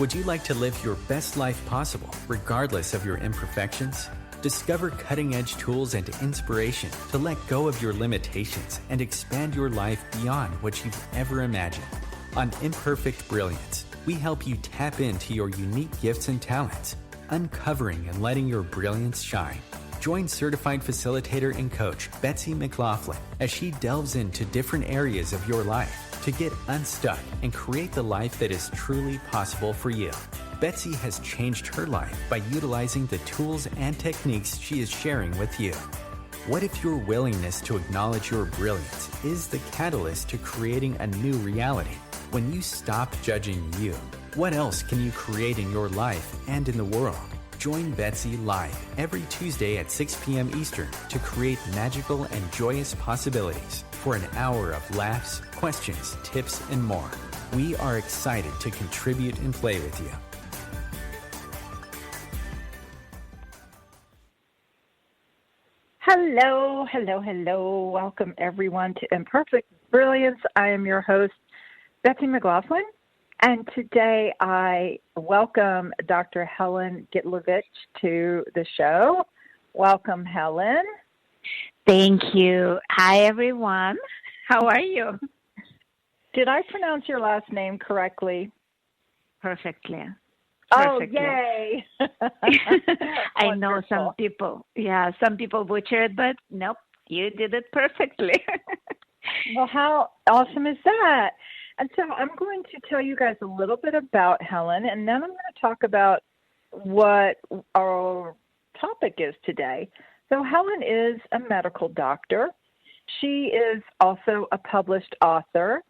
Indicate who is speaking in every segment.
Speaker 1: Would you like to live your best life possible, regardless of your imperfections? Discover cutting-edge tools and inspiration to let go of your limitations and expand your life beyond what you've ever imagined. On Imperfect Brilliance, we help you tap into your unique gifts and talents, uncovering and letting your brilliance shine. Join certified facilitator and coach Betsy McLaughlin as she delves into different areas of your life to get unstuck and create the life that is truly possible for you. Betsy has changed her life by utilizing the tools and techniques she is sharing with you. What if your willingness to acknowledge your brilliance is the catalyst to creating a new reality? When you stop judging you, what else can you create in your life and in the world? Join Betsy live every Tuesday at 6 p.m. Eastern to create magical and joyous possibilities for an hour of laughs, questions, tips, and more. We are excited to contribute and play with you.
Speaker 2: Hello, hello, hello. Welcome, everyone, to Imperfect Brilliance. I am your host, Betsy McLaughlin, and today I welcome Dr. Helen Gitlevich to the show. Welcome, Helen.
Speaker 3: Thank you. Hi, everyone. How are you?
Speaker 2: Did I pronounce your last name correctly?
Speaker 3: Perfectly.
Speaker 2: Oh, yay.
Speaker 3: I know some people butcher it, but nope, you did it perfectly.
Speaker 2: Well, how awesome is that? And so I'm going to tell you guys a little bit about Helen, and then I'm going to talk about what our topic is today. So Helen is a medical doctor. She is also a published author.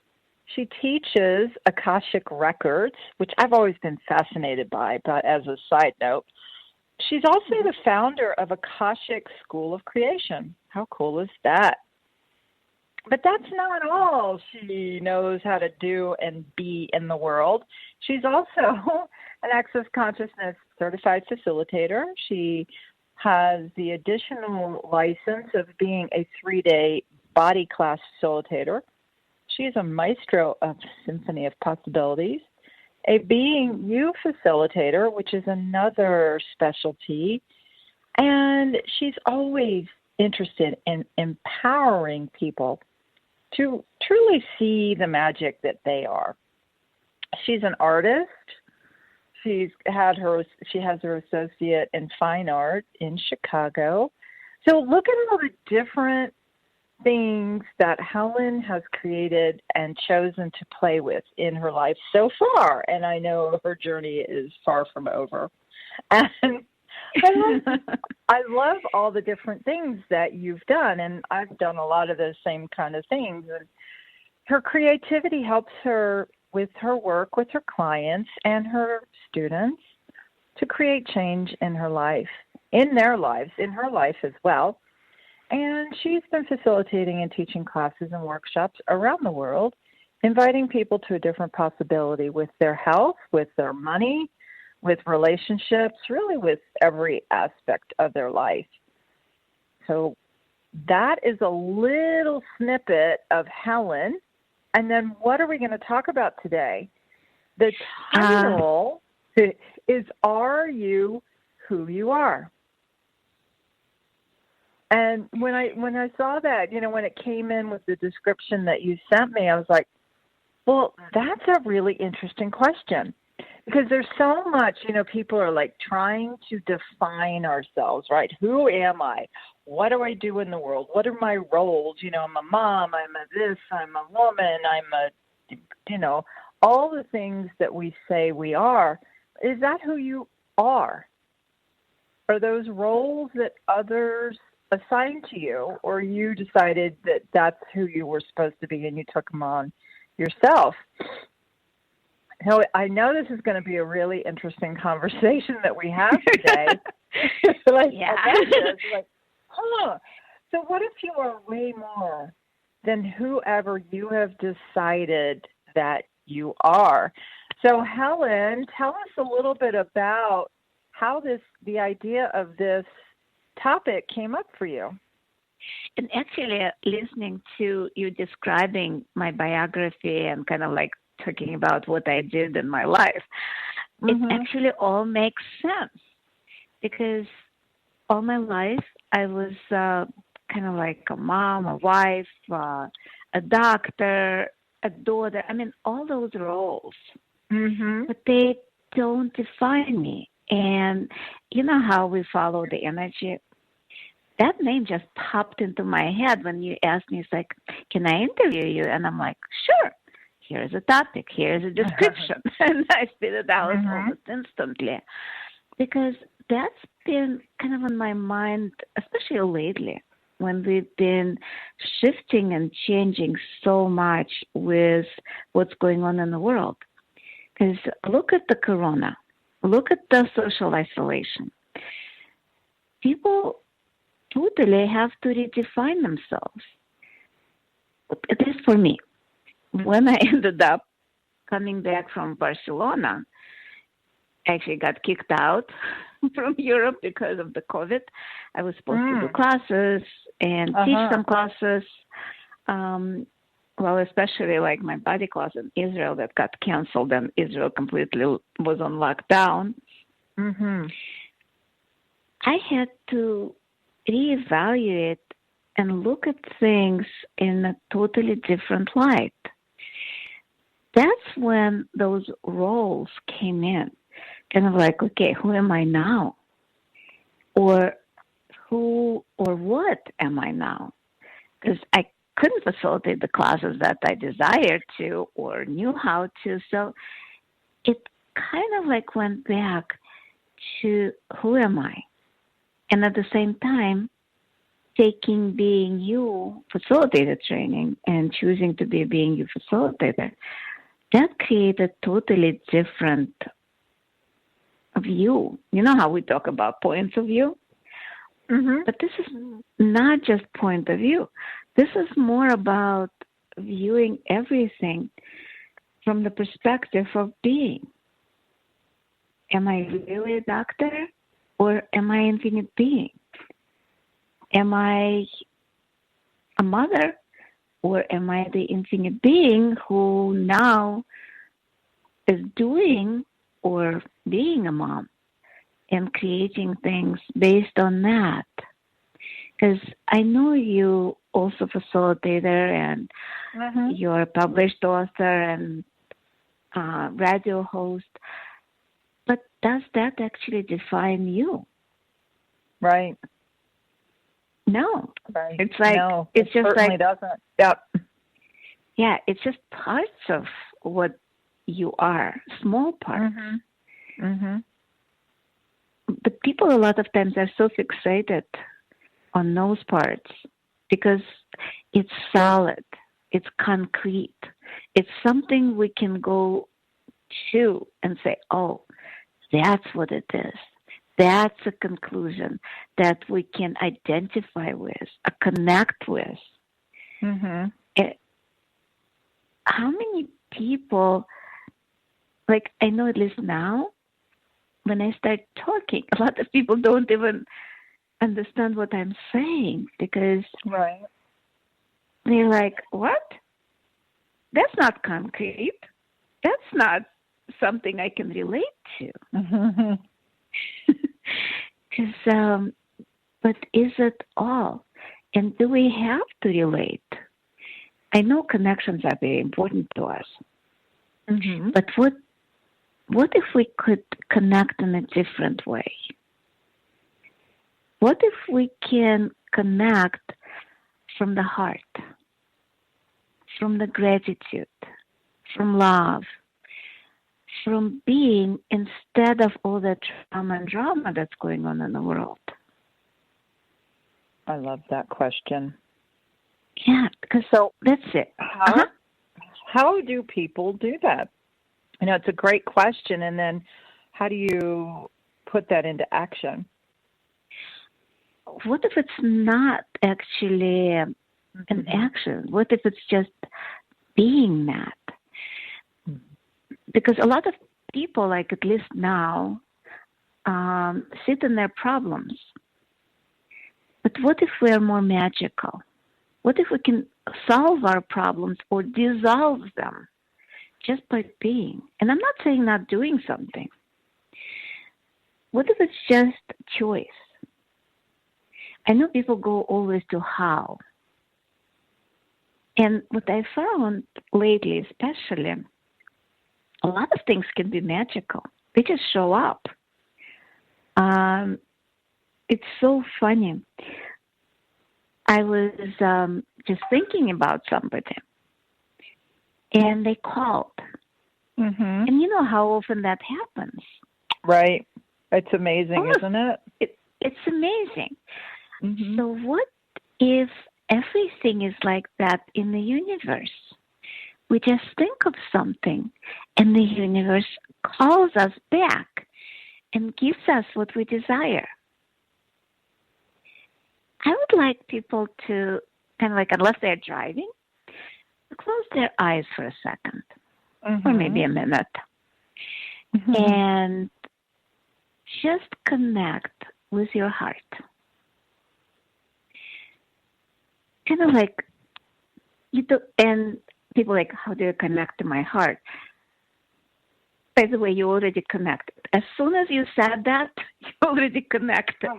Speaker 2: She teaches Akashic Records, which I've always been fascinated by, but as a side note, she's also the founder of Akashic School of Creation. How cool is that? But that's not all she knows how to do and be in the world. She's also an Access Consciousness certified facilitator. She has the additional license of being a 3-day Body Class Facilitator. She's a Maestro of Symphony of Possibilities, a Being You Facilitator, which is another specialty, and she's always interested in empowering people to truly see the magic that they are. She's an artist. She has her associate in fine art in Chicago. So look at all the different things that Helen has created and chosen to play with in her life so far. And I know her journey is far from over. And I love all the different things that you've done, and I've done a lot of those same kind of things. And her creativity helps her with her work with her clients and her students to create change in her life, in their lives, in her life as well. And she's been facilitating and teaching classes and workshops around the world, inviting people to a different possibility with their health, with their money, with relationships, really with every aspect of their life. So that is a little snippet of Helen. And then what are we going to talk about today? The title is Are You Who You Are? And when I saw that, when it came in with the description that you sent me, I was like, well, that's a really interesting question. Because there's so much, people are like trying to define ourselves, right? Who am I? What do I do in the world? What are my roles? I'm a mom, I'm a this, I'm a woman, I'm a, all the things that we say we are. Is that who you are? Are those roles that others assigned to you, or you decided that that's who you were supposed to be and you took them on yourself? I know this is going to be a really interesting conversation that we have today.
Speaker 3: Yeah.
Speaker 2: So what if you are way more than whoever you have decided that you are? So Helen, tell us a little bit about how the idea of this topic came up for you.
Speaker 3: And actually, listening to you describing my biography and kind of like talking about what I did in my life, it actually all makes sense because all my life I was kind of like a mom, a wife, a doctor, a daughter. I mean, all those roles, but they don't define me. And you know how we follow the energy? That name just popped into my head when you asked me. It's like, can I interview you? And I'm like, sure. Here's a topic. Here's a description. And I spit it out almost instantly. Because that's been kind of on my mind, especially lately, when we've been shifting and changing so much with what's going on in the world. Because look at the corona. Look at the social isolation. People totally have to redefine themselves. At least for me. When I ended up coming back from Barcelona, I actually got kicked out from Europe because of the COVID. I was supposed to do classes and teach some classes. Well, especially like my body class in Israel that got canceled and Israel completely was on lockdown. I had to reevaluate and look at things in a totally different light. That's when those roles came in. Kind of like, okay, who am I now? Or who or what am I now? Because I couldn't facilitate the classes that I desired to or knew how to. So it kind of like went back to who am I? And at the same time, taking Being You Facilitator training and choosing to be a Being You Facilitator, that created totally different view. You know how we talk about points of view? But this is not just point of view. This is more about viewing everything from the perspective of being. Am I really a doctor or am I infinite being? Am I a mother or am I the infinite being who now is doing or being a mom and creating things based on that? Because I know you also facilitator and you're a published author and radio host, but does that actually define you?
Speaker 2: Right.
Speaker 3: No.
Speaker 2: Right.
Speaker 3: It's like
Speaker 2: no,
Speaker 3: it's
Speaker 2: it
Speaker 3: just
Speaker 2: certainly
Speaker 3: like
Speaker 2: doesn't. Yep.
Speaker 3: Yeah, it's just parts of what you are, small parts. But people a lot of times are so fixated on those parts because it's solid, it's concrete, it's something we can go to and say, oh, that's what it is. That's a conclusion that we can identify with, connect with. How many people, like I know at least now, when I start talking, a lot of people don't even understand what I'm saying because they're like, what? That's not concrete. That's not something I can relate to. But is it all? And do we have to relate? I know connections are very important to us. But what if we could connect in a different way? What if we can connect from the heart, from the gratitude, from love, from being instead of all the trauma and drama that's going on in the world?
Speaker 2: I love that question.
Speaker 3: Yeah, because that's it.
Speaker 2: How do people do that? You know, it's a great question. And then how do you put that into action?
Speaker 3: What if it's not actually an action? What if it's just being that? Because a lot of people, like at least now, sit in their problems. But what if we're more magical? What if we can solve our problems or dissolve them just by being? And I'm not saying not doing something. what if it's just choice? I know people go always to how. And what I found lately, especially, a lot of things can be magical. They just show up. It's so funny. I was just thinking about somebody, and they called.
Speaker 2: Mm-hmm.
Speaker 3: And you know how often that happens.
Speaker 2: Right. It's amazing, isn't it?
Speaker 3: It's amazing.
Speaker 2: Mm-hmm.
Speaker 3: So what if everything is like that in the universe? We just think of something, and the universe calls us back and gives us what we desire. I would like people to kind of like, unless they're driving, to close their eyes for a second, or maybe a minute, and just connect with your heart. Kind of like, and people are like, how do you connect to my heart? By the way, you already connected. As soon as you said that, you already connected.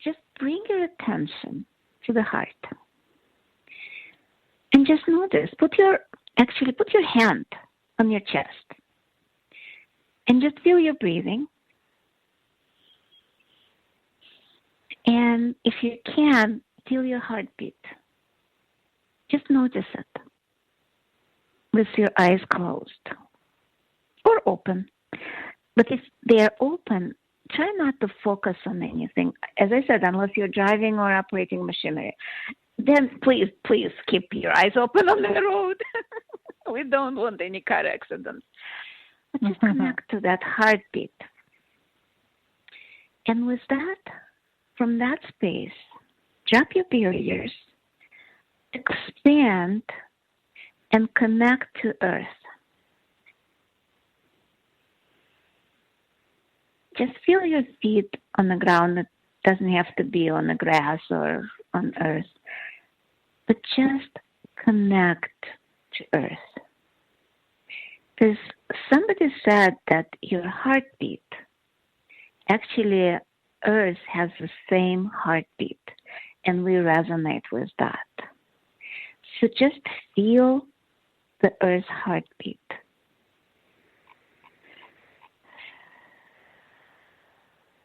Speaker 3: Just bring your attention to the heart. And just notice, put your hand on your chest. And just feel your breathing. And if you can, feel your heartbeat. Just notice it with your eyes closed or open. But if they are open, try not to focus on anything. As I said, unless you're driving or operating machinery, then please keep your eyes open on the road. We don't want any car accidents. But just connect to that heartbeat. And with that, from that space, drop your barriers, expand, and connect to Earth. Just feel your feet on the ground. It doesn't have to be on the grass or on Earth. But just connect to Earth. Because somebody said that your heartbeat, actually Earth has the same heartbeat, and we resonate with that. So just feel the Earth's heartbeat.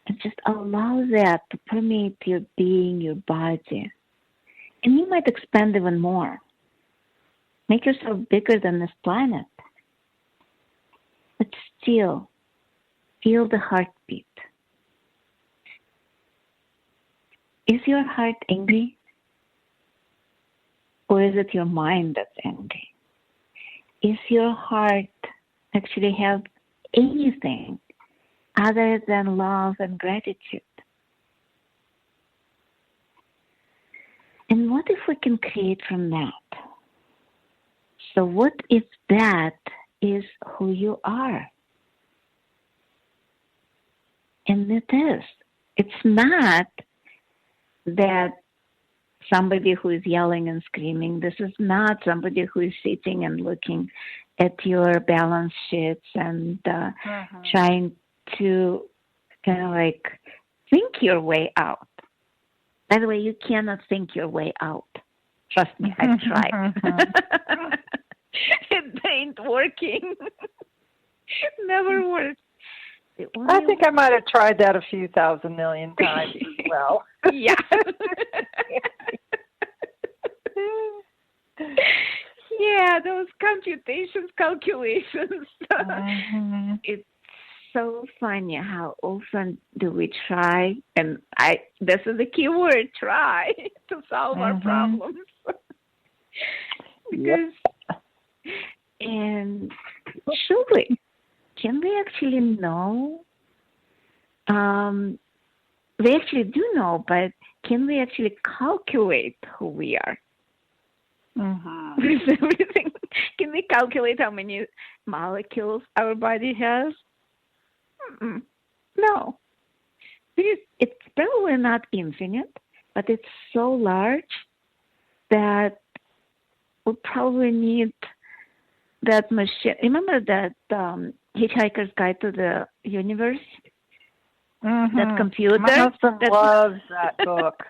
Speaker 3: And just allow that to permeate your being, your body. And you might expand even more. Make yourself bigger than this planet. But still, feel the heartbeat. Is your heart angry? Or is it your mind that's angry? Is your heart actually have anything other than love and gratitude? And what if we can create from that? So what if that is who you are? And it is. It's not that somebody who is yelling and screaming. This is not somebody who is sitting and looking at your balance sheets and trying to kind of like think your way out. By the way, you cannot think your way out. Trust me, I've tried. It ain't working. Never works.
Speaker 2: I think I might have tried that a few thousand million times as well.
Speaker 3: Yeah. Yeah, those calculations. It's so funny how often do we try, and this is the key word, try, to solve our problems. Because, and truly, can we actually know? We actually do know, but can we actually calculate who we are? With everything? Can we calculate how many molecules our body has? No. It's probably not infinite, but it's so large that we'll probably need that machine. Remember that Hitchhiker's Guide to the Universe.
Speaker 2: Mm-hmm.
Speaker 3: That computer.
Speaker 2: My husband loves that book.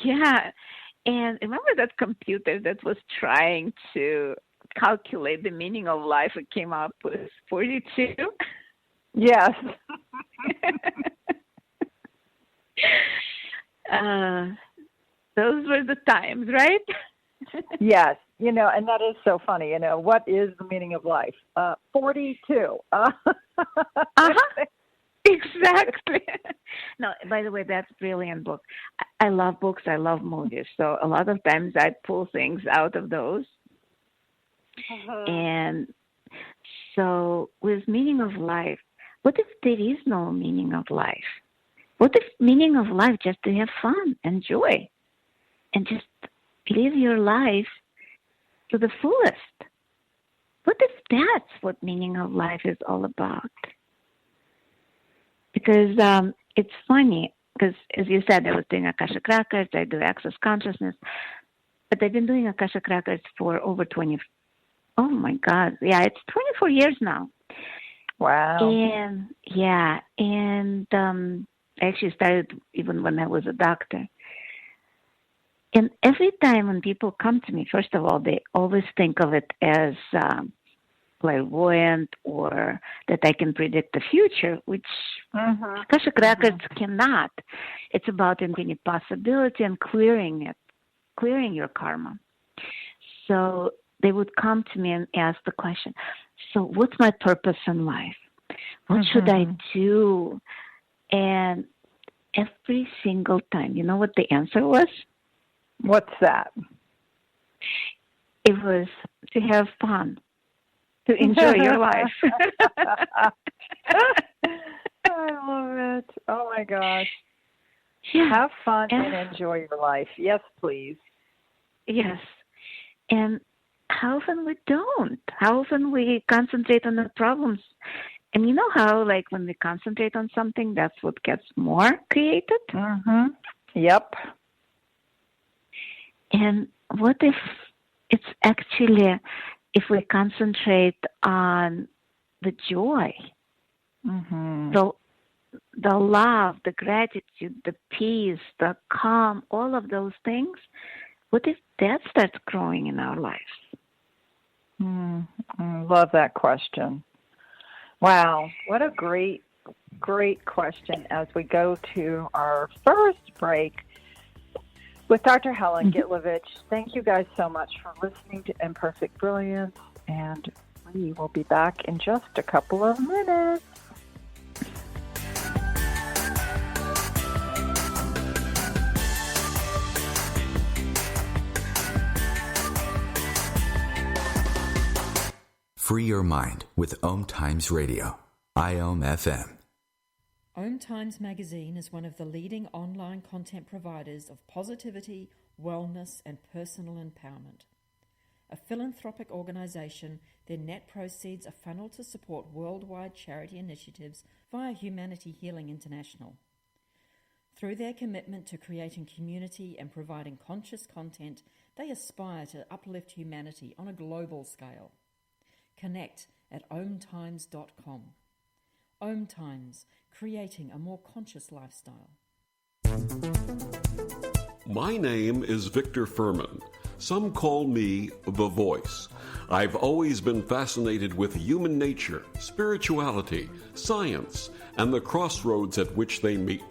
Speaker 3: Yeah. And remember that computer that was trying to calculate the meaning of life? It came up with 42.
Speaker 2: Yes.
Speaker 3: Those were the times, right?
Speaker 2: Yes. And that is so funny. What is the meaning of life? 42.
Speaker 3: Exactly. No, by the way, that's a brilliant book. I love books. I love movies. So a lot of times I pull things out of those. And so with meaning of life, what if there is no meaning of life? What if meaning of life just to have fun and joy and just live your life to the fullest? What if that's what meaning of life is all about? Because it's funny, because as you said, I was doing Akashic Records, I do Access Consciousness, but I've been doing Akashic Records for over 20, oh my God, yeah, it's 24 years now.
Speaker 2: Wow.
Speaker 3: And I actually started even when I was a doctor. And every time when people come to me, first of all, they always think of it as clairvoyant or that I can predict the future, which Akashic Records cannot. It's about infinite possibility and clearing your karma. So they would come to me and ask the question, so what's my purpose in life? What should I do? And every single time, you know what the answer was?
Speaker 2: What's that?
Speaker 3: It was to have fun, to enjoy your life.
Speaker 2: I love it. Oh, my gosh.
Speaker 3: Yeah.
Speaker 2: Have fun and enjoy your life. Yes, please.
Speaker 3: Yes. And how often we don't? How often we concentrate on the problems? And you know how, like, when we concentrate on something, that's what gets more created?
Speaker 2: Mm-hmm. Yep.
Speaker 3: And what if it's actually, if we concentrate on the joy, the love, the gratitude, the peace, the calm, all of those things, what if that starts growing in our lives?
Speaker 2: I love that question. Wow, what a great, great question as we go to our first break with Dr. Helen Gitlevich. Thank you guys so much for listening to Imperfect Brilliance, and we will be back in just a couple of minutes.
Speaker 1: Free your mind with Om Times Radio, IOM FM.
Speaker 4: Om Times Magazine is one of the leading online content providers of positivity, wellness, and personal empowerment. A philanthropic organization, their net proceeds are funneled to support worldwide charity initiatives via Humanity Healing International. Through their commitment to creating community and providing conscious content, they aspire to uplift humanity on a global scale. Connect at omtimes.com. Om Times, creating a more conscious lifestyle.
Speaker 5: My name is Victor Furman. Some call me The Voice. I've always been fascinated with human nature, spirituality, science, and the crossroads at which they meet.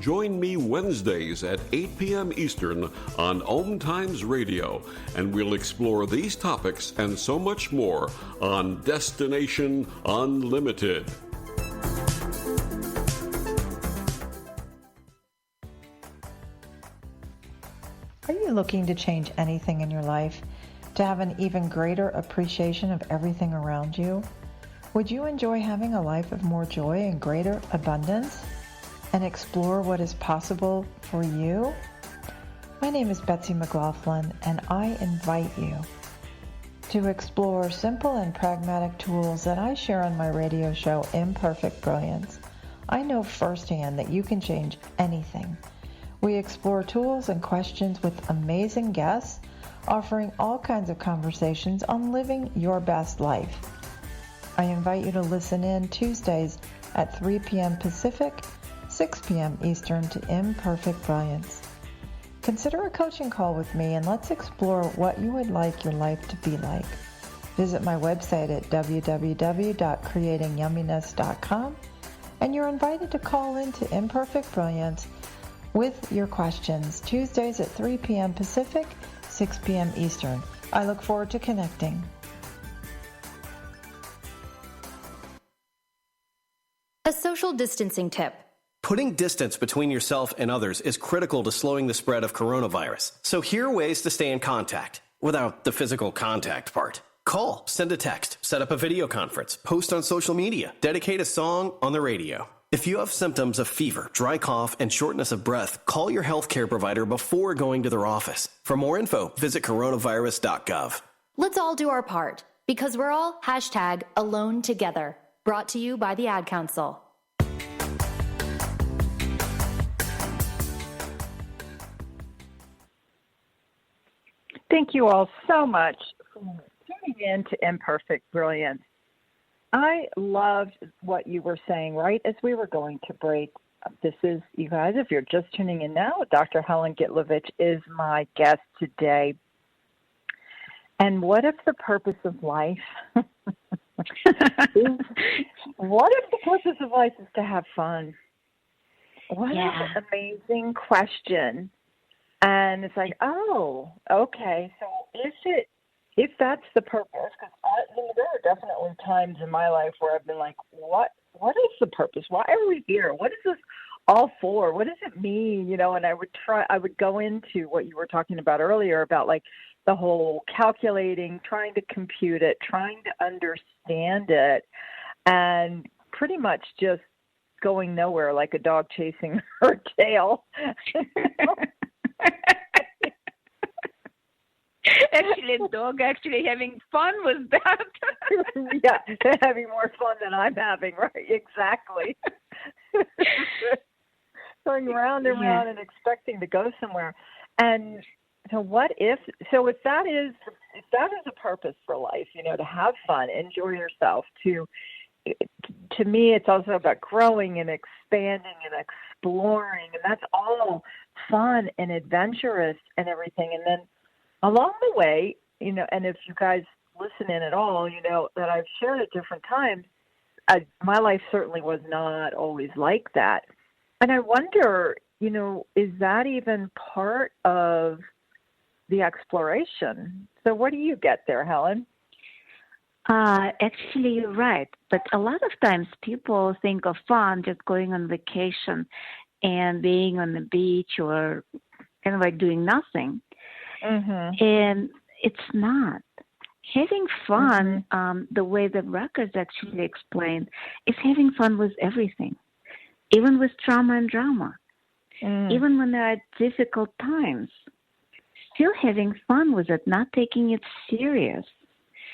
Speaker 5: Join me Wednesdays at 8 p.m. Eastern on Om Times Radio, and we'll explore these topics and so much more on Destination Unlimited.
Speaker 6: Are you looking to change anything in your life? To have an even greater appreciation of everything around you? Would you enjoy having a life of more joy and greater abundance? And explore what is possible for you? My name is Betsy McLaughlin, and I invite you to explore simple and pragmatic tools that I share on my radio show, Imperfect Brilliance. I know firsthand that you can change anything. We explore tools and questions with amazing guests, offering all kinds of conversations on living your best life. I invite you to listen in Tuesdays at 3 p.m. Pacific, 6 p.m. Eastern to Imperfect Brilliance. Consider a coaching call with me and let's explore what you would like your life to be like. Visit my website at www.creatingyumminess.com and you're invited to call in to Imperfect Brilliance with your questions Tuesdays at 3 p.m. Pacific, 6 p.m. Eastern. I look forward to connecting.
Speaker 7: A social distancing tip.
Speaker 8: Putting distance between yourself and others is critical to slowing the spread of coronavirus. So here are ways to stay in contact without the physical contact part. Call, send a text, set up a video conference, post on social media, dedicate a song on the radio. If you have symptoms of fever, dry cough, and shortness of breath, call your healthcare provider before going to their office. For more info, visit coronavirus.gov.
Speaker 7: Let's all do our part because we're all #AloneTogether. Brought to you by the Ad Council.
Speaker 2: Thank you all so much for tuning in to Imperfect Brilliance. I loved what you were saying right as we were going to break. This is, you guys, if you're just tuning in now, Dr. Helen Gitlevich is my guest today. And what if the purpose of life what if the purpose of life is to have fun? What an amazing question. And it's like, oh, okay. So if that's the purpose, because there are definitely times in my life where I've been like, what is the purpose? Why are we here? What is this all for? What does it mean? And I would go into what you were talking about earlier about like the whole calculating, trying to compute it, trying to understand it, and pretty much just going nowhere like a dog chasing her tail.
Speaker 3: Actually, a dog actually having fun with that.
Speaker 2: Yeah, having more fun than I'm having, right? Exactly. Going round and round and expecting to go somewhere. And so if that is a purpose for life, to have fun, enjoy yourself, to me, it's also about growing and expanding and exploring, and that's all fun and adventurous and everything. And then along the way, and if you guys listen in at all, that I've shared at different times, my life certainly was not always like that. And I wonder, is that even part of the exploration? So what do you get there, Helen?
Speaker 3: Actually, you're right. But a lot of times people think of fun just going on vacation and being on the beach or kind of like doing nothing. Mm-hmm. And it's not. Having fun, the way the records actually explain, is having fun with everything, even with trauma and drama. Even when there are difficult times, still having fun with it, not taking it serious.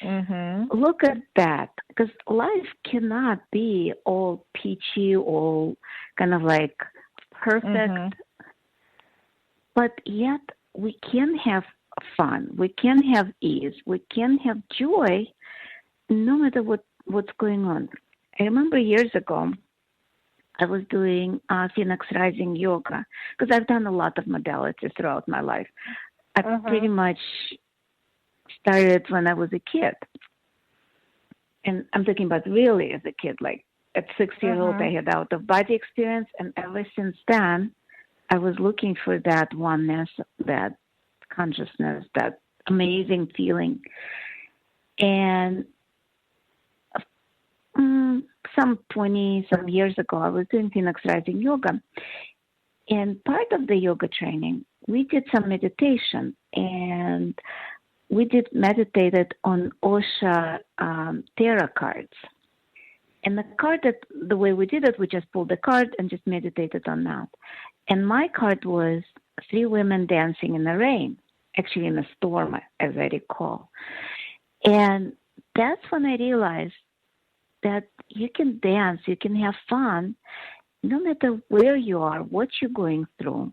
Speaker 3: Look at that, because life cannot be all peachy, all kind of like perfect. But yet we can have fun, we can have ease, we can have joy, no matter what's going on. I remember years ago, I was doing Phoenix Rising yoga, because I've done a lot of modalities throughout my life. I pretty much started when I was a kid. And I'm talking about really as a kid, like at 6 years old, I had out-of-body experience. And ever since then, I was looking for that oneness, that consciousness, that amazing feeling. And some 20-some years ago, I was doing Phoenix Rising yoga. And part of the yoga training, we did some meditation. And we meditated on Osha tarot cards. And the way we did it, we just pulled the card and just meditated on that. And my card was 3 women dancing in the rain, actually in a storm, as I recall. And that's when I realized that you can dance, you can have fun, no matter where you are, what you're going through.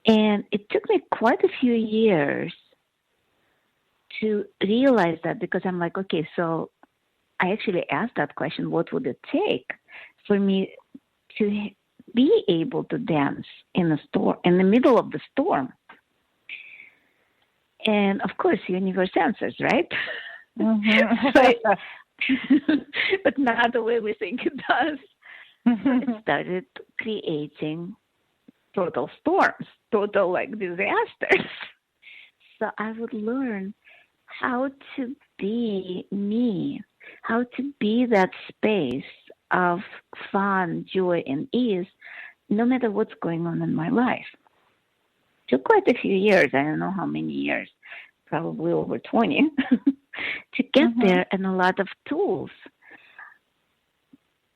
Speaker 3: And it took me quite a few years to realize that, because I'm like, okay, so I actually asked that question, what would it take for me to be able to dance in a storm, in the middle of the storm? And of course, universe answers, right?
Speaker 2: Mm-hmm.
Speaker 3: But not the way we think it does. It started creating total storms, total disasters. So I would learn how to be me, how to be that space of fun, joy, and ease, no matter what's going on in my life. It took quite a few years, I don't know how many years, probably over 20, to get there, and a lot of tools.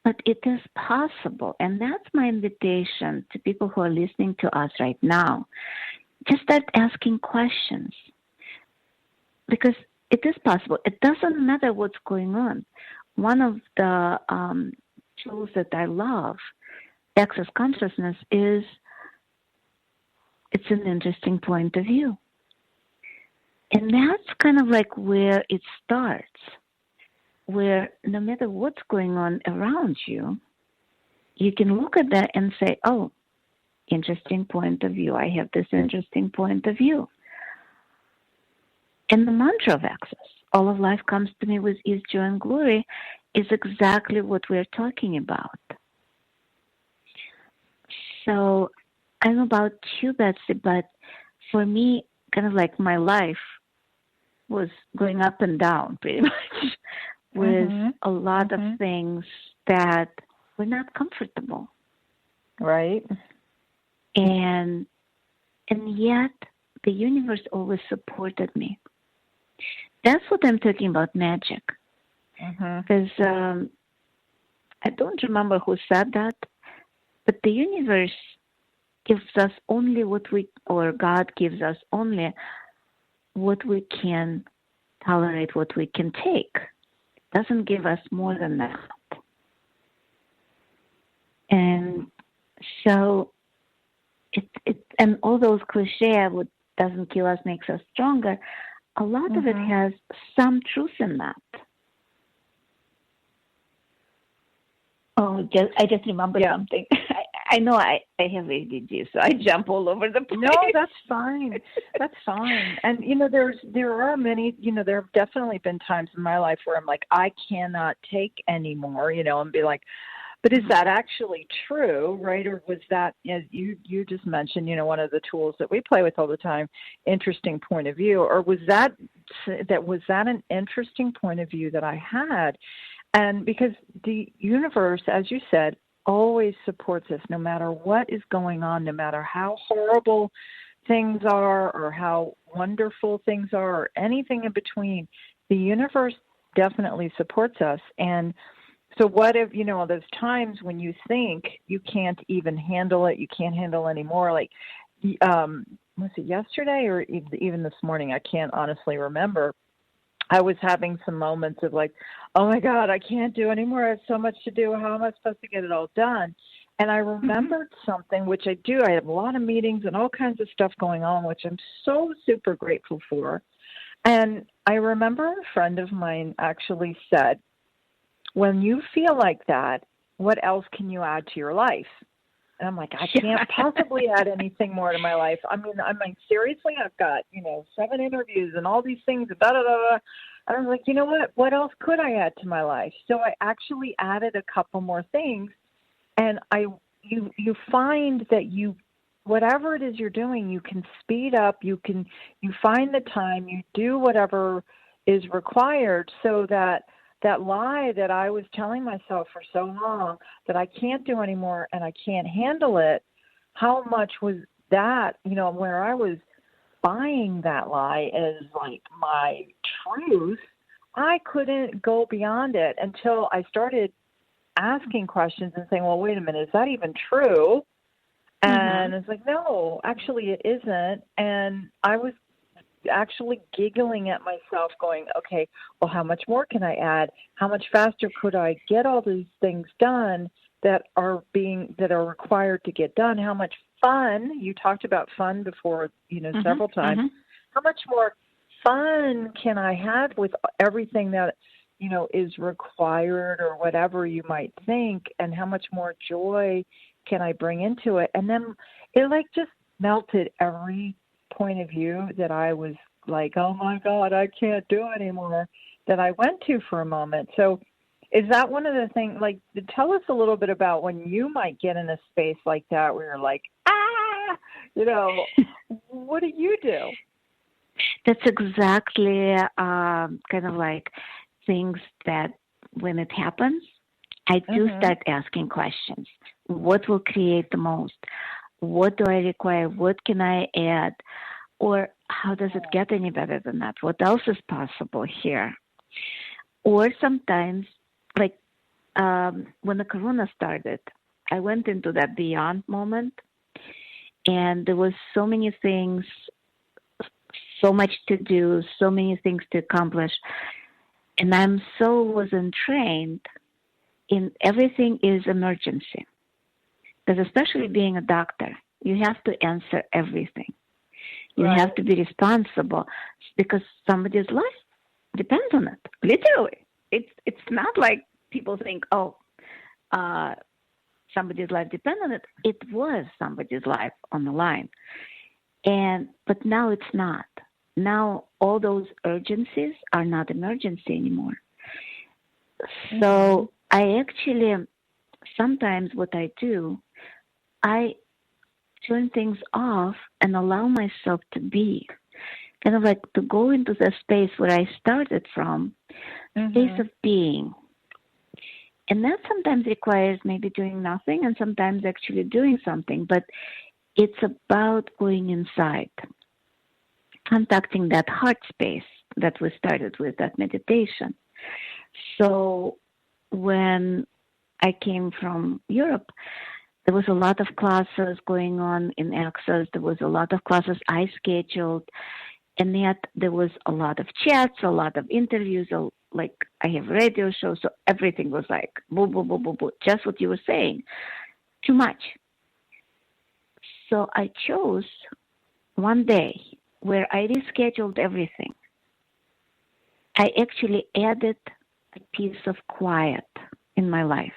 Speaker 3: But it is possible, and that's my invitation to people who are listening to us right now. Just start asking questions, because it is possible. It doesn't matter what's going on. One of the tools that I love, Access Consciousness, is it's an interesting point of view. And that's kind of where it starts, where no matter what's going on around you, you can look at that and say, oh, interesting point of view. I have this interesting point of view. And the mantra of Access, all of life comes to me with ease, joy, and glory, is exactly what we're talking about. So I don't know about you, Betsy, but for me, kind of my life was going up and down pretty much with a lot of things that were not comfortable.
Speaker 2: Right.
Speaker 3: And yet the universe always supported me. That's what I'm talking about, magic. Because I don't remember who said that, but the universe gives us only or God gives us only what we can tolerate, what we can take. It doesn't give us more than that. And so and all those cliches, what doesn't kill us makes us stronger, a lot of it has some truth in that. Oh, I just remembered something. I know I have ADD, so I jump all over the place.
Speaker 2: No, that's fine. That's fine. And, there are many, there have definitely been times in my life where I'm like, I cannot take anymore, and be like, but is that actually true, right? Or was that, as you just mentioned, one of the tools that we play with all the time, interesting point of view, or was that an interesting point of view that I had? And because the universe, as you said, always supports us no matter what is going on, no matter how horrible things are or how wonderful things are or anything in between, the universe definitely supports us. And so what if, those times when you think you can't even handle it, you can't handle anymore, was it yesterday or even this morning? I can't honestly remember. I was having some moments of oh my God, I can't do anymore. I have so much to do. How am I supposed to get it all done? And I remembered something, which I do. I have a lot of meetings and all kinds of stuff going on, which I'm so super grateful for. And I remember a friend of mine actually said, when you feel like that, what else can you add to your life? And I'm like, I can't possibly add anything more to my life. I mean, seriously, I've got, 7 interviews and all these things, And I was like, you know what else could I add to my life? So I actually added a couple more things. And you find that whatever it is you're doing, you can speed up, you find the time, you do whatever is required so that lie that I was telling myself for so long that I can't do anymore and I can't handle it, how much was that, where I was buying that lie as my truth, I couldn't go beyond it until I started asking questions and saying, well, wait a minute, is that even true? And it's like, no, actually it isn't. And I was actually giggling at myself going, okay, well, how much more can I add? How much faster could I get all these things done that are required to get done? How much fun, you talked about fun before, several times. How much more fun can I have with everything that is required or whatever you might think, and how much more joy can I bring into it. And then it like just melted every point of view that I was like, oh my God, I can't do it anymore, that I went to for a moment. So is that one of the things, like, tell us a little bit about when you might get in a space like that where you're like, what do you do?
Speaker 3: That's exactly kind of like things that when it happens, I do start asking questions. What will create the most? What do I require? What can I add? Or how does it get any better than that? What else is possible here? Or sometimes, like when the corona started, I went into that beyond moment, and there was so many things, so much to do, so many things to accomplish. And wasn't trained in everything is emergency. Because especially being a doctor, you have to answer everything. You have to be responsible because somebody's life depends on it. Literally. It's not like people think, somebody's life depends on it. It was somebody's life on the line. But now it's not. Now all those urgencies are not emergency anymore. So I actually, sometimes what I do, I turn things off and allow myself to be. Kind of like to go into the space where I started from, space of being. And that sometimes requires maybe doing nothing and sometimes actually doing something. But it's about going inside, contacting that heart space that we started with, that meditation. So when I came from Europe, there was a lot of classes going on in Access. There was a lot of classes I scheduled. And yet there was a lot of chats, a lot of interviews. Like I have a radio show, so everything was like, boo, boo, boo, boo, boo. Just what you were saying. Too much. So I chose one day where I rescheduled everything. I actually added a piece of quiet in my life.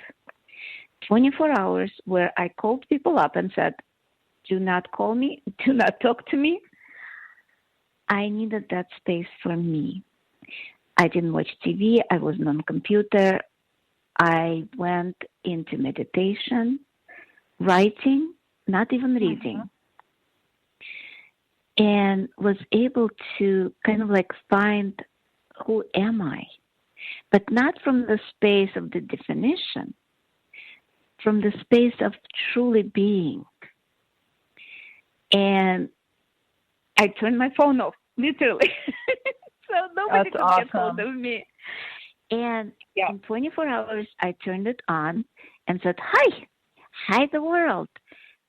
Speaker 3: 24 hours where I called people up and said, do not call me, do not talk to me. I needed that space for me. I didn't watch TV. I wasn't on computer. I went into meditation, writing, not even reading, and was able to kind of like find who am I, but not from the space of the definition, from the space of truly being. And I turned my phone off, literally. So nobody could get hold of me. And in 24 hours, I turned it on and said, hi the world.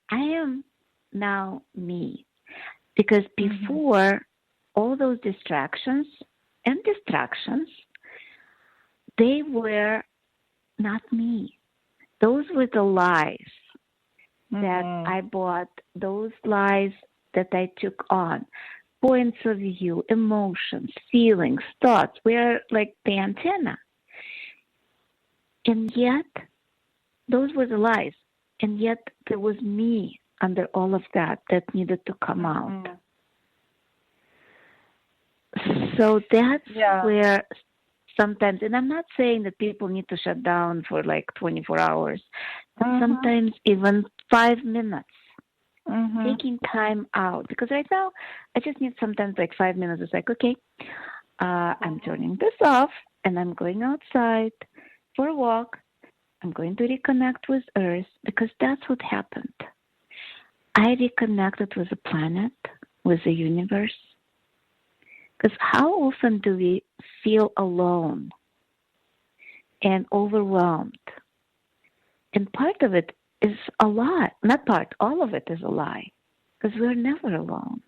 Speaker 3: I am now me. Because before all those distractions and distractions, they were not me. Those were the lies that I bought, those lies that I took on. Points of view, emotions, feelings, thoughts were like the antenna. And yet, those were the lies. And yet, there was me under all of that needed to come out. So that's where sometimes, and I'm not saying that people need to shut down for like 24 hours, but sometimes even 5 minutes. Taking time out, because right now I just need sometimes like 5 minutes. It's like, okay, I'm turning this off and I'm going outside for a walk. I'm going to reconnect with Earth, because that's what happened. I reconnected with the planet, with the universe. Because how often do we feel alone and overwhelmed? And part of it is a lie. Not part, all of it is a lie. Because we're never alone.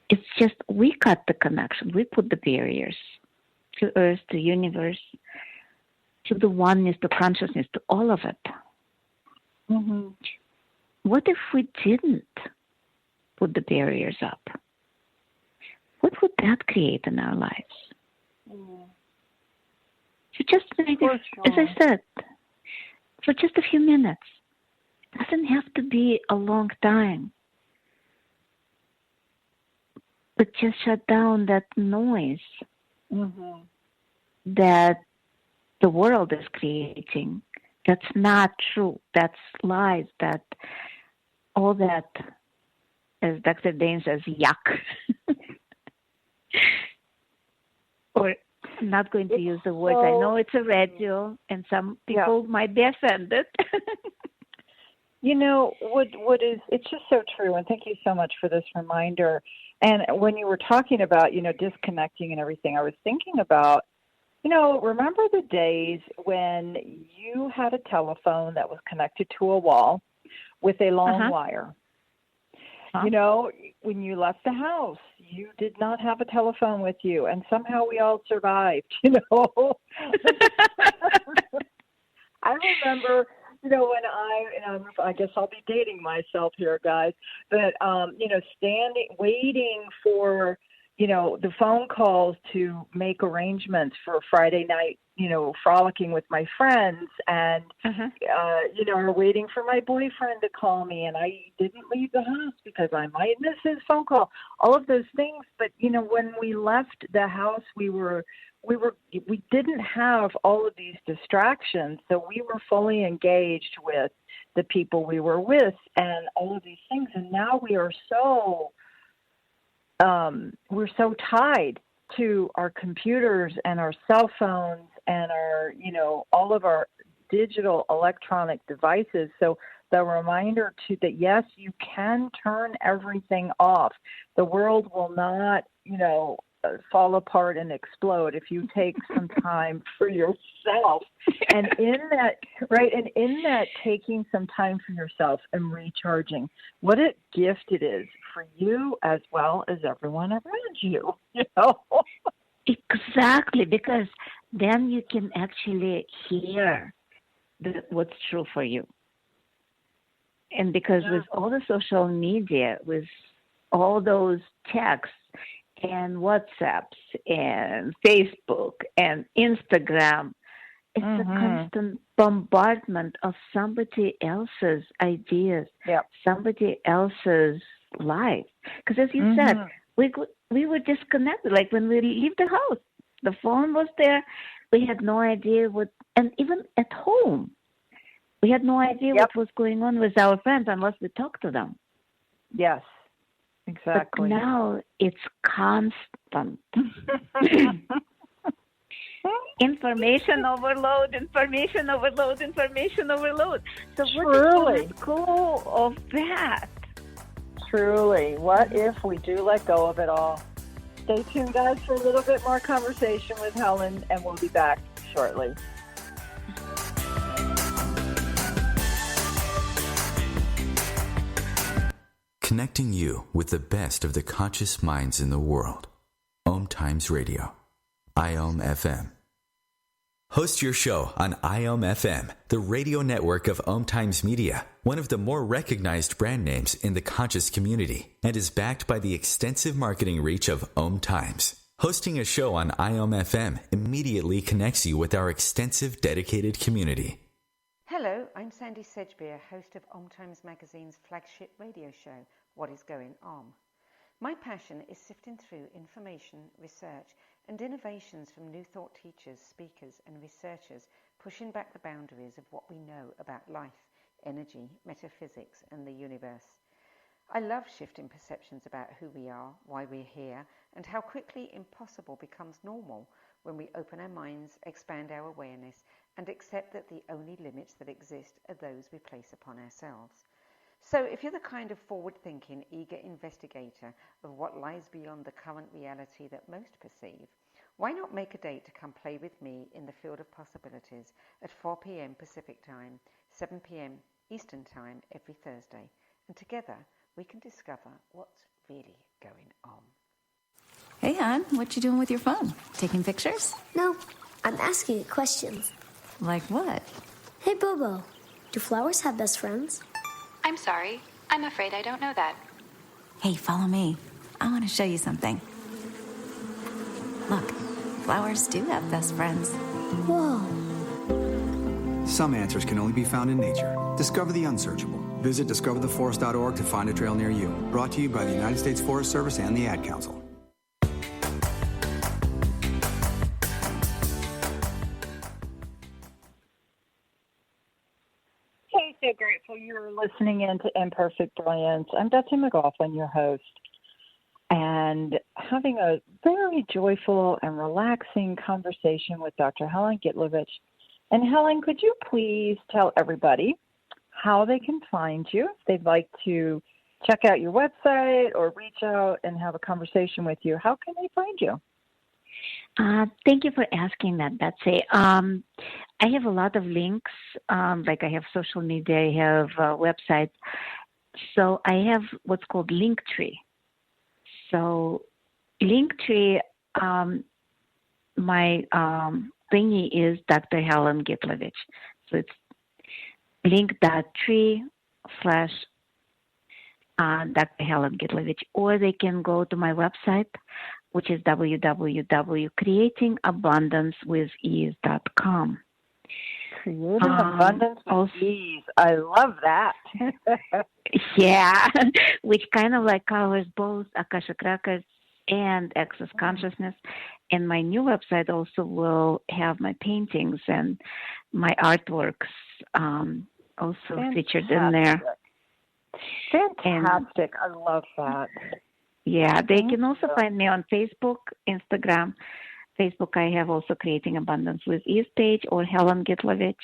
Speaker 3: It's just we cut the connection. We put the barriers to Earth, to universe, to the oneness, to consciousness, to all of it. What if we didn't put the barriers up? What would that create in our lives? So just maybe, as I said, for just a few minutes. It doesn't have to be a long time. But just shut down that noise that the world is creating. That's not true. That's lies. That all that, as Dr. Dane says, yuck. Or I'm not going to use the words. I know it's a radio, and some people might be offended.
Speaker 2: You know, it's just so true, and thank you so much for this reminder. And when you were talking about, disconnecting and everything, I was thinking about, remember the days when you had a telephone that was connected to a wall with a long wire? When you left the house, you did not have a telephone with you, and somehow we all survived, I remember, when I guess I'll be dating myself here, guys, but, waiting for, the phone calls to make arrangements for Friday night, frolicking with my friends, and, or waiting for my boyfriend to call me, and I didn't leave the house because I might miss his phone call, all of those things. But, when we left the house, we didn't have all of these distractions, so we were fully engaged with the people we were with and all of these things. And now we are we're so tied to our computers and our cell phones and our, all of our digital electronic devices. So the reminder that yes, you can turn everything off. The world will not, fall apart and explode if you take some time for yourself. And in that taking some time for yourself and recharging, what a gift it is for you as well as everyone around you,
Speaker 3: Exactly, because then you can actually hear what's true for you. And because with all the social media, with all those texts and WhatsApps and Facebook and Instagram, it's a constant bombardment of somebody else's ideas, somebody else's life. Because as you said, we were disconnected. Like when we leave the house, the phone was there. We had no idea and even at home, we had no idea what was going on with our friends unless we talked to them.
Speaker 2: Yes, exactly.
Speaker 3: But now it's constant. Information overload. So what is cool of that?
Speaker 2: Truly. What if we do let go of it all? Stay tuned, guys, for a little bit more conversation with Helen, and we'll be back shortly.
Speaker 1: Connecting you with the best of the conscious minds in the world. Om Times Radio. IOM FM. Host your show on IOM FM, the radio network of Om Times Media, one of the more recognized brand names in the conscious community, and is backed by the extensive marketing reach of Om Times. Hosting a show on IOM FM immediately connects you with our extensive dedicated community.
Speaker 9: Hello, I'm Sandy Sedgbeer, host of Om Times Magazine's flagship radio show, What is Going On. My passion is sifting through information, research, and innovations from new thought teachers, speakers, and researchers pushing back the boundaries of what we know about life, energy, metaphysics, and the universe. I love shifting perceptions about who we are, why we're here, and how quickly impossible becomes normal when we open our minds, expand our awareness, and accept that the only limits that exist are those we place upon ourselves. So if you're the kind of forward-thinking, eager investigator of what lies beyond the current reality that most perceive, why not make a date to come play with me in the field of possibilities at 4 p.m. Pacific Time, 7 p.m. Eastern Time every Thursday, and together we can discover what's really going on.
Speaker 10: Hey, hon, what you doing with your phone? Taking pictures?
Speaker 11: No, I'm asking it questions.
Speaker 10: Like what?
Speaker 11: Hey, Bobo, do flowers have best friends?
Speaker 12: I'm sorry. I'm afraid I don't know that.
Speaker 10: Hey, follow me. I want to show you something. Look, flowers do have best friends.
Speaker 11: Whoa.
Speaker 13: Some answers can only be found in nature. Discover the unsearchable. Visit discovertheforest.org to find a trail near you. Brought to you by the United States Forest Service and the Ad Council.
Speaker 2: Hey, so grateful you're listening in to Imperfect Brilliance. I'm Betsy McLaughlin, your host, and having a very joyful and relaxing conversation with Dr. Helen Gitlevich. And Helen, could you please tell everybody how they can find you if they'd like to check out your website or reach out and have a conversation with you? How can they find you?
Speaker 3: Thank you for asking that, Betsy. I have a lot of links, like I have social media, I have a website. So I have what's called Linktree. So Linktree, my thingy is Dr. Helen Gitlevich. So it's link.tree/Dr. Helen Gitlevich, or they can go to my website, which is www.creatingabundancewithease.com.
Speaker 2: Creating abundance with ease. I love that.
Speaker 3: Yeah, which kind of like covers both Akashic Records and Access Consciousness. And my new website also will have my paintings and my artworks also featured in there.
Speaker 2: Fantastic. I love that.
Speaker 3: Yeah, they can also find me on Facebook, Instagram. Facebook, I have also Creating Abundance with Ease page, or Helen Gitlevich.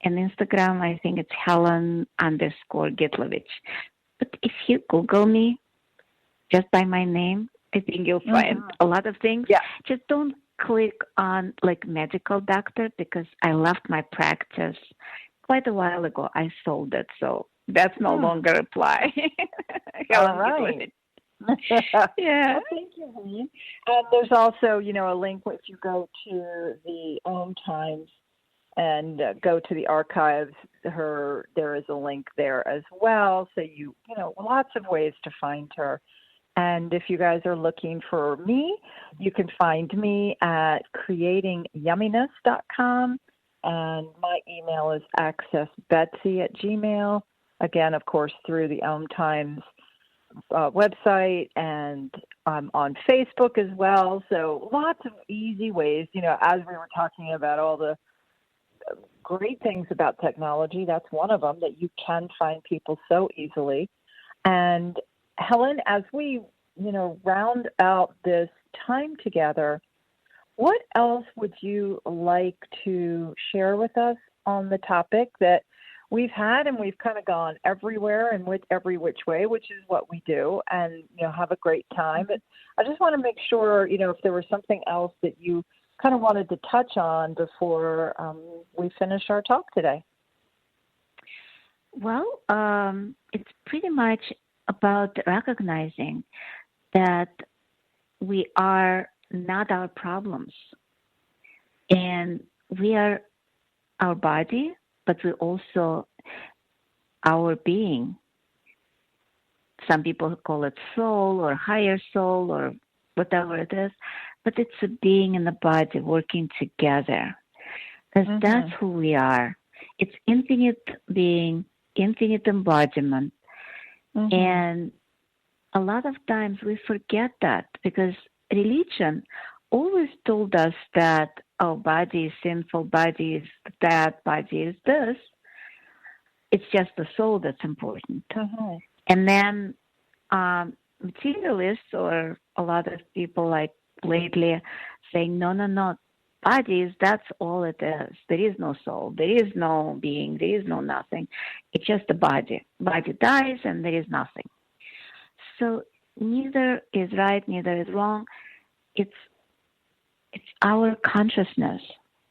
Speaker 3: And Instagram, I think it's Helen_Gitlevich. But if you Google me just by my name, I think you'll find a lot of things.
Speaker 2: Yeah.
Speaker 3: Just don't click on like medical doctor, because I left my practice quite a while ago. I sold it, so that's no longer apply.
Speaker 2: All right.
Speaker 3: Yeah.
Speaker 2: Well, thank you, Helen. And there's also, a link if you go to the Times and go to the archives. There is a link there as well. So lots of ways to find her. And if you guys are looking for me, you can find me at creatingyumminess.com. And my email is accessbetsy@gmail.com. Again, of course, through the Times website, and I'm on Facebook as well. So lots of easy ways, as we were talking about all the great things about technology, that's one of them, that you can find people so easily. And Helen, as we, round out this time together, what else would you like to share with us on the topic that we've had, and we've kind of gone everywhere and with every which way, which is what we do, and, have a great time. But I just want to make sure, if there was something else that you kind of wanted to touch on before we finish our talk today.
Speaker 3: Well, it's pretty much about recognizing that we are not our problems, and we are our body, but we also our being. Some people call it soul or higher soul or whatever it is, but it's a being in the body working together, because that's who we are. It's infinite being, infinite embodiment. And a lot of times we forget that, because religion always told us that our body is sinful, body is that, body is this. It's just the soul that's important. And then materialists, or a lot of people like lately, saying, no, bodies, that's all it is. There is no soul. There is no being. There is no nothing. It's just a body. Body dies and there is nothing. So neither is right, neither is wrong. It's our consciousness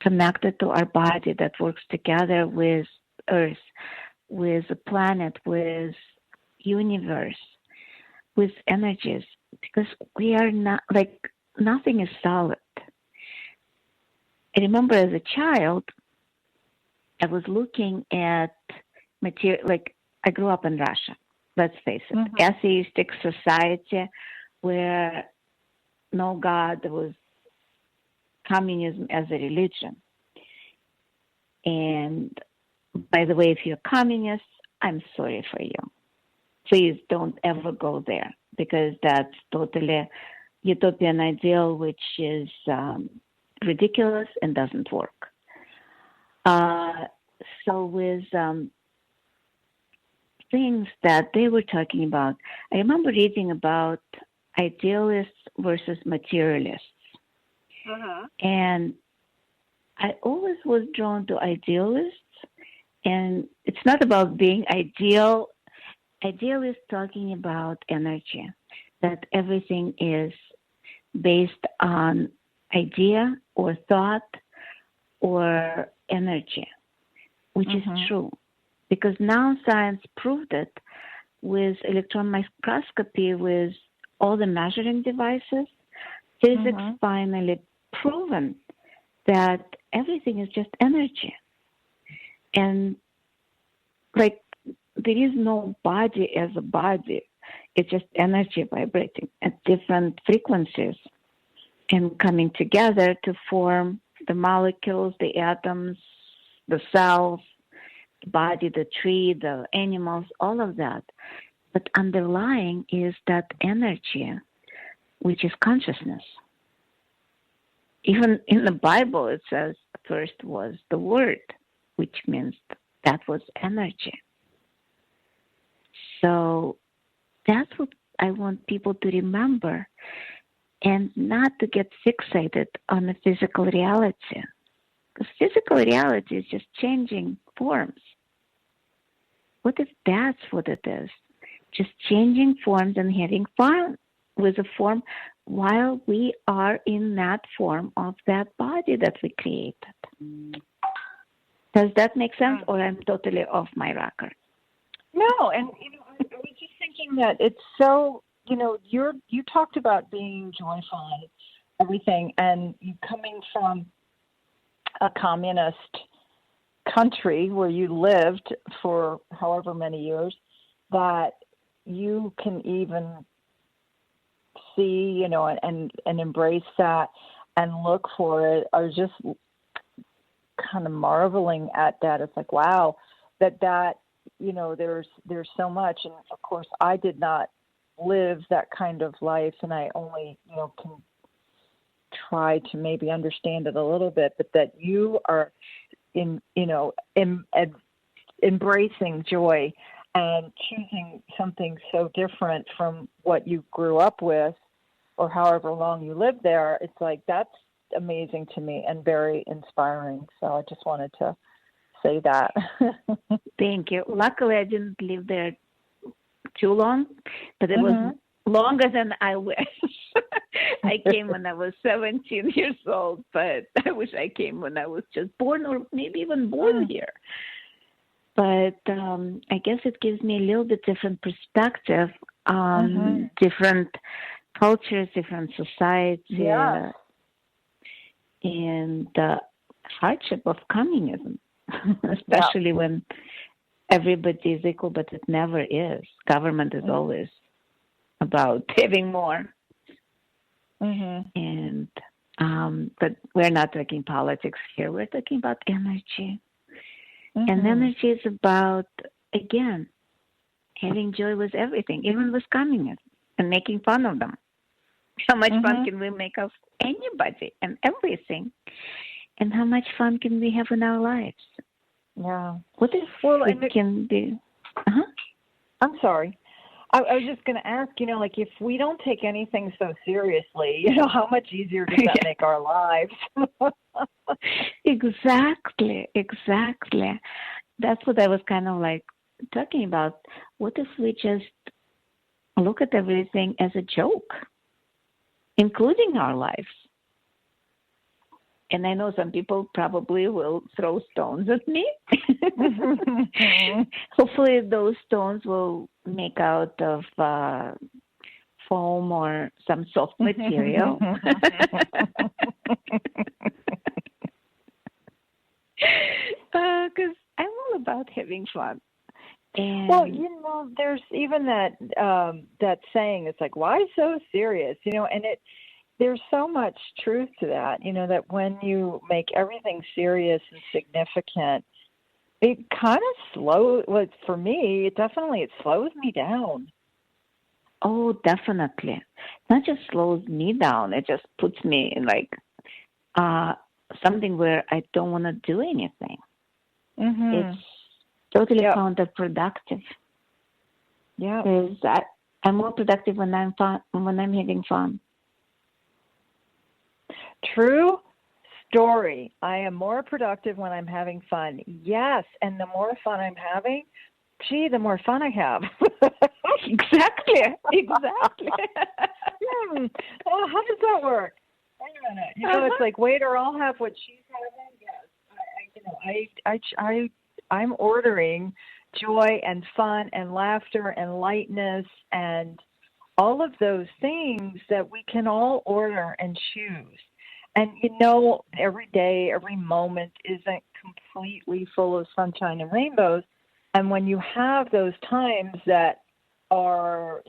Speaker 3: connected to our body that works together with Earth, with the planet, with universe, with energies, because we are not, like, nothing is solid. I remember as a child, I was looking at material, like, I grew up in Russia, let's face it, atheistic society where no God, there was communism as a religion. And by the way, if you're communist, I'm sorry for you. Please don't ever go there, because that's totally utopian ideal, which is ridiculous and doesn't work. So with things that they were talking about, I remember reading about idealists versus materialists. And I always was drawn to idealists, and it's not about being ideal. Ideal is talking about energy, that everything is based on idea or thought or energy, which is true. Because now science proved it with electron microscopy, with all the measuring devices. Physics finally proven that everything is just energy. And like, there is no body as a body. It's just energy vibrating at different frequencies and coming together to form the molecules, the atoms, the cells, the body, the tree, the animals, all of that. But underlying is that energy, which is consciousness. Even in the Bible, it says first was the Word, which means that was energy. So that's what I want people to remember, and not to get fixated on the physical reality. Because physical reality is just changing forms. What if that's what it is? Just changing forms and having fun with a form while we are in that form of that body that we created. Does that make sense, or I'm totally off my rocker?
Speaker 2: No, and I was just thinking that it's so, you talked about being joyful and everything, and you coming from a communist country where you lived for however many years, that you can even see, and embrace that and look for it, or just kind of marveling at that. It's like, wow, that there's so much. And of course, I did not live that kind of life, and I only, can try to maybe understand it a little bit, but that you are embracing joy and choosing something so different from what you grew up with or however long you lived there. It's like, that's amazing to me and very inspiring. So I just wanted to say that.
Speaker 3: Thank you. Luckily, I didn't live there too long, but it was longer than I wish. I came when I was 17 years old, but I wish I came when I was just born, or maybe even born here. But I guess it gives me a little bit different perspective on different cultures, different societies, and the hardship of communism, especially when everybody is equal, but it never is. Government is always about having more. And but we're not talking politics here. We're talking about energy. And energy is about, again, having joy with everything, even with communism, and making fun of them. How much fun can we make of anybody and everything? And how much fun can we have in our lives?
Speaker 2: Yeah.
Speaker 3: What if we can do?
Speaker 2: I'm sorry. I was just going to ask, like, if we don't take anything so seriously, how much easier does that make our lives?
Speaker 3: Exactly. That's what I was kind of like talking about. What if we just look at everything as a joke, including our lives? And I know some people probably will throw stones at me. Hopefully those stones will make out of foam or some soft material. Because I'm all about having fun. And
Speaker 2: well, there's even that saying, it's like, why so serious? And there's so much truth to that, that when you make everything serious and significant, it kind of for me, it slows me down.
Speaker 3: Oh, definitely. Not just slows me down, it just puts me in something where I don't want to do anything.
Speaker 2: Mm-hmm.
Speaker 3: It's totally counterproductive.
Speaker 2: Yeah.
Speaker 3: Because I'm more productive when I'm having fun.
Speaker 2: True story. I am more productive when I'm having fun. Yes, and the more fun I'm having, the more fun I have.
Speaker 3: Exactly.
Speaker 2: Well, how does that work? Wait a minute. It's like, wait, or I'll have what she's having. Yes. I'm ordering joy and fun and laughter and lightness and all of those things that we can all order and choose. And, every day, every moment isn't completely full of sunshine and rainbows. And when you have those times that are,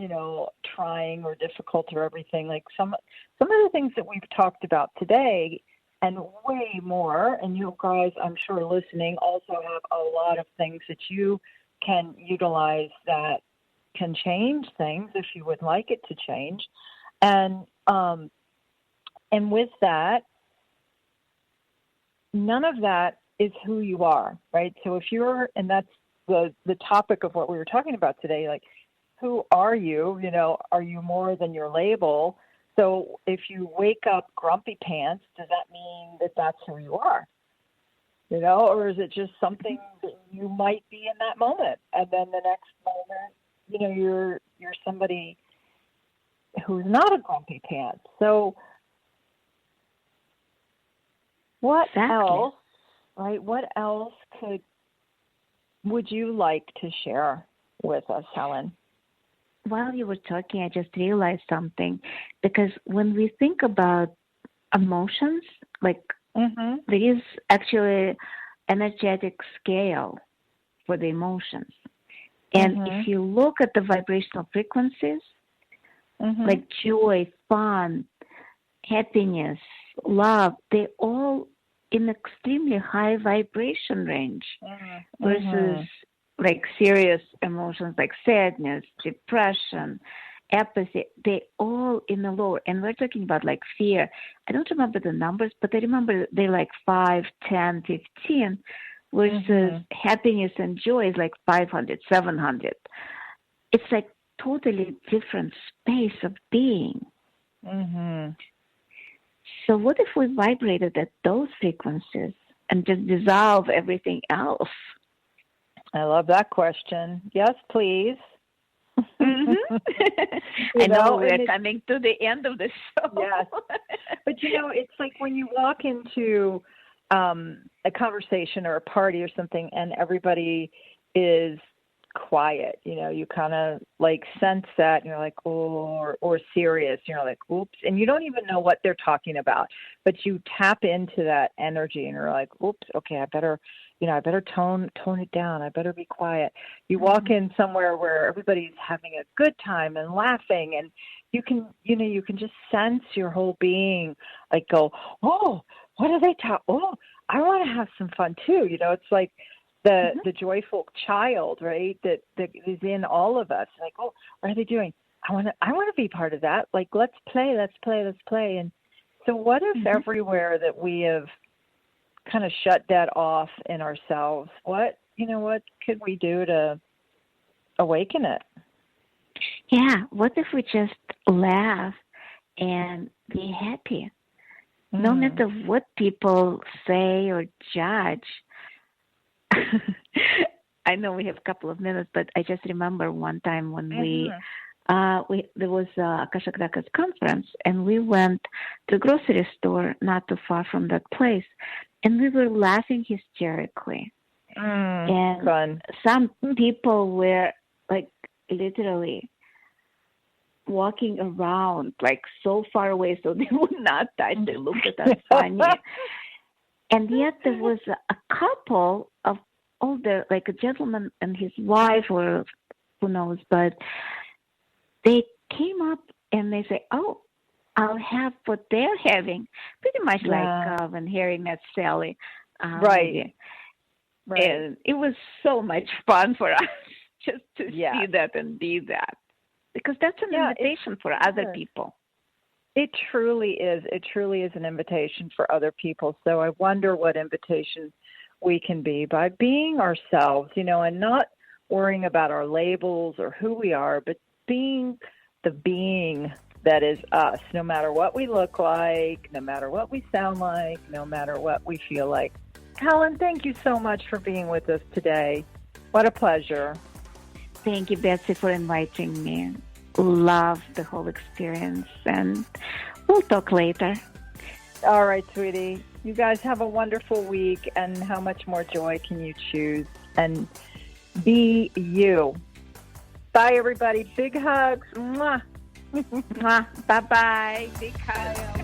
Speaker 2: trying or difficult or everything, like some of the things that we've talked about today and way more, and you guys, I'm sure listening, also have a lot of things that you can utilize that can change things if you would like it to change. And with that, none of that is who you are, right? So if you're, and that's the topic of what we were talking about today, like, who are you? Are you more than your label? So if you wake up grumpy pants, does that mean that that's who you are? Or is it just something that you might be in that moment, and then the next moment, you're somebody who's not a grumpy pants? So what else, right? What else would you like to share with us, Helen?
Speaker 3: While you were talking, I just realized something, because when we think about emotions, there is actually energetic scale for the emotions. And if you look at the vibrational frequencies, like joy, fun, happiness, love, they're all in extremely high vibration range versus serious emotions like sadness, depression, apathy. They all in the lower. And we're talking about fear. I don't remember the numbers, but I remember they're 5, 10, 15, versus happiness and joy is 500, 700. It's totally different space of being. So what if we vibrated at those frequencies and just dissolve everything else?
Speaker 2: I love that question. Yes, please.
Speaker 3: I know we're coming to the end of the show.
Speaker 2: Yes. But, it's like when you walk into a conversation or a party or something and everybody is quiet, you kind of sense that, and you're like, oh, or serious, you're like, oops, and you don't even know what they're talking about, but you tap into that energy and you're like, oops, okay, I better tone it down. I better be quiet. You walk in somewhere where everybody's having a good time and laughing, and you can just sense your whole being go, oh, what are they talking? Oh, I want to have some fun too. It's like the joyful child, right? That is in all of us. Like, oh, what are they doing? I want to be part of that. Let's play. And so what if everywhere that we have kind of shut that off in ourselves, what could we do to awaken it?
Speaker 3: Yeah, what if we just laugh and be happy? No matter what people say or judge. I know we have a couple of minutes, but I just remember one time when there was a Akashic Records conference, and we went to a grocery store not too far from that place, and we were laughing hysterically. And
Speaker 2: fun.
Speaker 3: Some people were literally walking around so far away so they would not touch. They looked at us funny. And yet there was a couple of older, a gentleman and his wife, or who knows, but they came up and they say, oh, I'll have what they're having. Pretty much
Speaker 2: Yeah.
Speaker 3: like when Harry met Sally.
Speaker 2: Right. Right.
Speaker 3: And it was so much fun for us just to
Speaker 2: Yeah.
Speaker 3: see that and be that. Because that's an invitation for other people.
Speaker 2: It truly is. It truly is an invitation for other people. So I wonder what invitation we can be by being ourselves, and not worrying about our labels or who we are, but being the being that is us, no matter what we look like, no matter what we sound like, no matter what we feel like. Helen, thank you so much for being with us today. What a pleasure.
Speaker 3: Thank you, Betsy, for inviting me. Love the whole experience, and we'll talk later.
Speaker 2: All right, sweetie. You guys have a wonderful week, and how much more joy can you choose? And be you. Bye, everybody. Big hugs. Mwah.
Speaker 3: Mwah. Bye-bye. Big hugs.